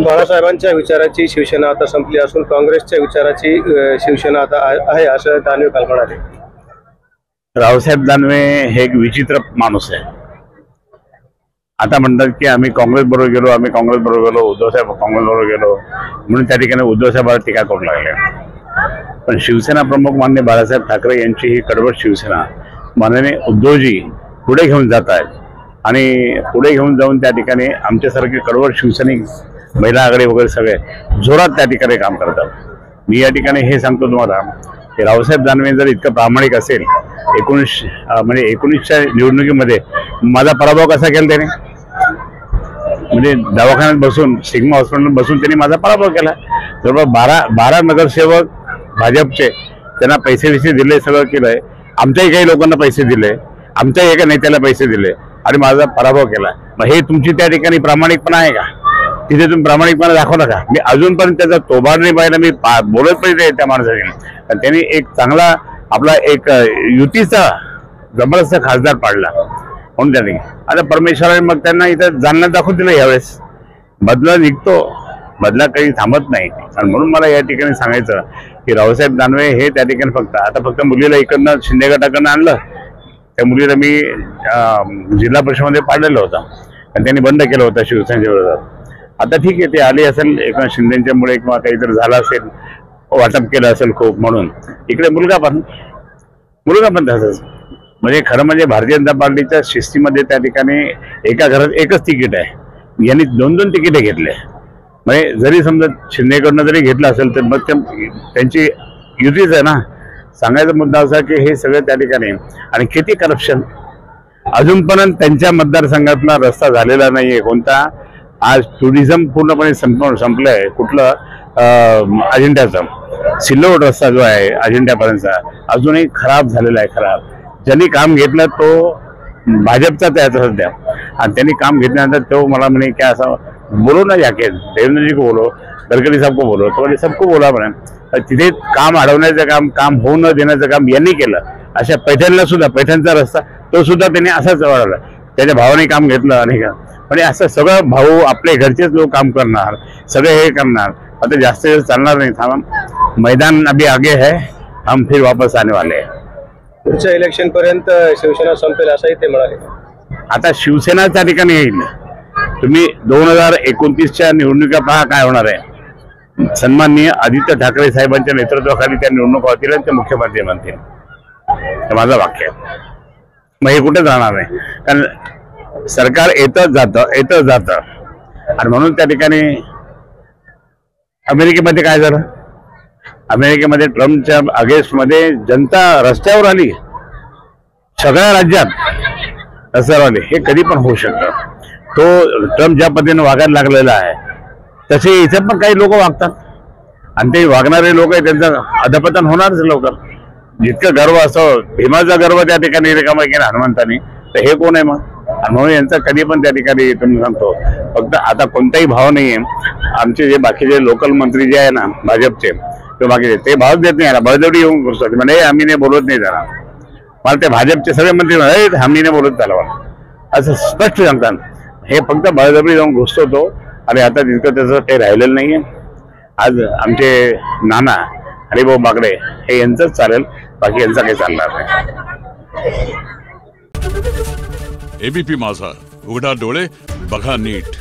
बाळासाहेबांच्या विचाराची शिवसेना आता संपली असून काँग्रेसच्या विचाराची शिवसेना आता आहे असं दानवे काल म्हणाले। रावसाहेब दानवे हे एक विचित्र माणूस आहे। आता म्हणतात की आम्ही काँग्रेस बरोबर गेलो, आम्ही काँग्रेस बरोबर गेलो, उद्धवसाहेब काँग्रेस बरोबर गेलो म्हणून त्या ठिकाणी उद्धवसाहेबांवर टीका करू लागले। पण शिवसेना प्रमुख माननीय बाळासाहेब ठाकरे यांची ही कडवट शिवसेना माननीय उद्धवजी पुढे घेऊन जात आहेत आणि पुढे घेऊन जाऊन त्या ठिकाणी आमच्यासारखे कडवट शिवसैनिक महिला आघाडी वगैरे सगळे जोरात त्या ठिकाणी काम करतात। मी या ठिकाणी हे सांगतो तुम्हाला की रावसाहेब दानवे जर इतकं प्रामाणिक असेल 19च्या निवडणुकीमध्ये माझा पराभव कसा केला त्याने, म्हणजे दवाखान्यात बसून सिग्मा हॉस्पिटल बसून त्यांनी माझा पराभव केला। जवळपास 12 नगरसेवक भाजपचे त्यांना पैसे दिले, सगळं केलंय। आमच्याही काही लोकांना पैसे दिले, आमच्याही एका नेत्याला पैसे दिले आणि माझा पराभव केला। मग हे तुमची त्या ठिकाणी प्रामाणिकपणा आहे का? तिथे तुम्ही प्रामाणिकपणा दाखवला का? मी अजूनपर्यंत त्याचा तोबार नाही पाहिला। मी बोलत पाहिजे त्या माणसाने, त्यांनी एक चांगला आपला एक युतीचा जबरदस्त खासदार पाडला म्हणून त्यांनी आता परमेश्वराने मग त्यांना इथं जाणण्यात दाखवून दिलं। यावेळेस बदला निघतो, बदला काही थांबत नाही। आणि म्हणून मला या ठिकाणी सांगायचं की रावसाहेब दानवे हे त्या ठिकाणी फक्त मुलीला इकडनं शिंदे गटाकडनं आणलं, त्या मुलीला मी जिल्हा परिषदेमध्ये पाडलेलं होतं आणि त्यांनी बंद केलं होतं शिवसेनेच्या विरोधात। आता ठीक आहे, ते आले असेल एकनाथ शिंदेच्यामुळे किंवा काहीतरी झालं असेल, वाटप केलं असेल खूप म्हणून। इकडे मुलगा पण तसंच, म्हणजे खरं म्हणजे भारतीय जनता पार्टीच्या शिस्तीमध्ये त्या ठिकाणी एका घरात एकच तिकीट आहे, यांनी 2 तिकीटे घेतले। म्हणजे जरी समजा शिंदेकडनं जरी घेतलं असेल तर मग त्यांची युतीच आहे ना। सांगायचा मुद्दा असा की हे सगळं त्या ठिकाणी आणि किती करप्शन अजूनपर्यंत त्यांच्या मतदारसंघातला रस्ता झालेला नाहीये कोणता। आज टुरिझम पूर्णपणे संपलंय। कुठलं अजिंठ्याचा सिल्लोड रस्ता जो आहे अजिंठ्यापर्यंतचा अजूनही खराब झालेला आहे। खराब ज्यांनी काम घेतलं तो भाजपचा त्याचा सध्या, आणि त्यांनी काम घेतल्यानंतर तो मला म्हणे क्या असं बोलो ना जाके देवेंद्र जी को बोलो, गडकरी साहब को बोलो, तो सबको बोला म्हणे। तिथे काम अडवण्याचं काम होऊ न देण्याचं काम यांनी केलं। अशा पैठणला सुद्धा पैठणचा रस्ता तो सुद्धा त्यांनी असाच वाढवला, त्याच्या भावाने काम घेतलं आणि का म्हणजे असं सगळं भाऊ आपले घरचेच लोक काम करणार, सगळे हे करणार। आता जास्त दिवस चालणार नाही, थांबा, मैदान अभी आगे है, हम फिर वापस आने वाले हैं। पुढच्या इलेक्शन पर्यंत शिवसेना संपेल असंही ते म्हणाले। आता शिवसेना त्या ठिकाणी येईल। तुम्ही 2029च्या निवडणुका पहा काय होणार आहे। सन्माननीय आदित्य ठाकरे साहेबांच्या नेतृत्वाखाली त्या निवडणुका होतील आणि ते मुख्यमंत्री बनतील, हे माझं वाक्य आहे। मग हे कुठेच राहणार नाही, कारण सरकार येतच जातं आणि म्हणून त्या ठिकाणी अमेरिकेमध्ये काय झालं, अमेरिकेमध्ये ट्रम्पच्या अगेन्स्टमध्ये जनता रस्त्यावर आली, सगळ्या राज्यात रस्त्यावर आली। हे कधी पण होऊ शकतं। तो ट्रम्प ज्या पद्धतीने वागायला लागलेला आहे तसे इथे पण काही लोक वागतात आणि ते वागणारे लोक आहे त्यांचं अधपतन होणारच लवकर। जितकं गर्व असो, भीमाचा गर्व त्या ठिकाणी रिकामा केला हनुमंतानी, तर हे कोण आहे मग? आणि म्हणून यांचा कधी पण त्या ठिकाणी तुम्ही सांगतो फक्त आता कोणताही भाव नाहीये। आमचे जे बाकीचे लोकल मंत्री जे आहे ना भाजपचे किंवा बाकीचे, ते भाव देत नाही, बळजबरी येऊन घुसतात म्हणजे आम्ही नाही बोलत नाही त्याला। मला ते भाजपचे सगळे मंत्री म्हणतात आम्ही नाही बोलत त्याला, असं स्पष्ट सांगतात। हे फक्त बळजबरी जाऊन घुसतो तो, आणि आता तितकं त्याचं काही राहिलेलं नाहीये। आज आमचे नाना हरिभाऊ बागडे हे यांचंच चालेल, बाकी यांचा काही चालणार नाही। एबीपी माझा, उघडा डोळे बघा नीट।